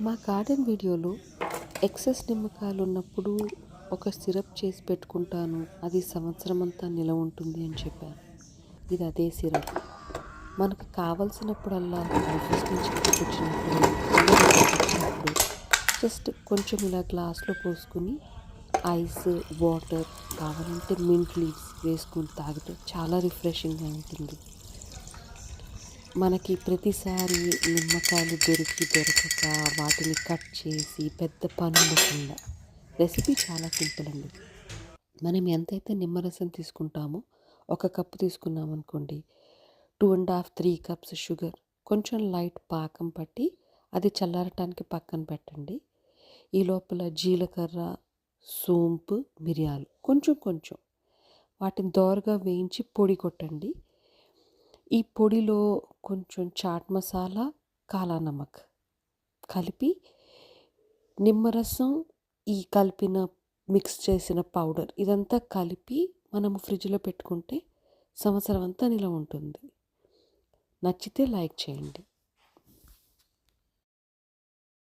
మా గార్డెన్ వీడియోలో ఎక్సెస్ నిమ్మకాయలు ఉన్నప్పుడు ఒక సిరప్ చేసి పెట్టుకుంటాను, అది సంవత్సరం అంతా నిలవ ఉంటుంది అని చెప్పాను. ఇది అదే సిరప్. మనకు కావలసినప్పుడల్లా ఆఫీస్ నుంచి ఇంటికి వచ్చినప్పుడు జస్ట్ కొంచెం ఇలా గ్లాస్లో పోసుకుని ఐస్ వాటర్ కావాలంటే మింట్ లీవ్స్ వేసుకుని తాగితే చాలా రిఫ్రెషింగ్గా ఉంటుంది. మనకి ప్రతిసారి నిమ్మకాయలు దొరకక వాటిని కట్ చేసి పెద్ద పనుండకుండా రెసిపీ చాలా సింపుల్ అండి. మనం ఎంతైతే నిమ్మరసం తీసుకుంటామో, ఒక కప్పు తీసుకున్నాం అనుకోండి, 2.5 3 కప్స్ షుగర్, కొంచెం లైట్ పాకం పట్టి అది చల్లారటానికి పక్కన పెట్టండి. ఈ లోపల జీలకర్ర, సోంపు, మిరియాలు కొంచెం కొంచెం వాటిని దోరగా వేయించి పొడి కొట్టండి. ఈ పొడిలో కొంచెం చాట్ మసాలా, కాలా నమక్ కలిపి నిమ్మరసం, ఈ కలిపిన మిక్స్ చేసిన పౌడర్ ఇదంతా కలిపి మనము ఫ్రిడ్జ్లో పెట్టుకుంటే సంవత్సరం అంతా నిలవ ఉంటుంది. నచ్చితే లైక్ చేయండి.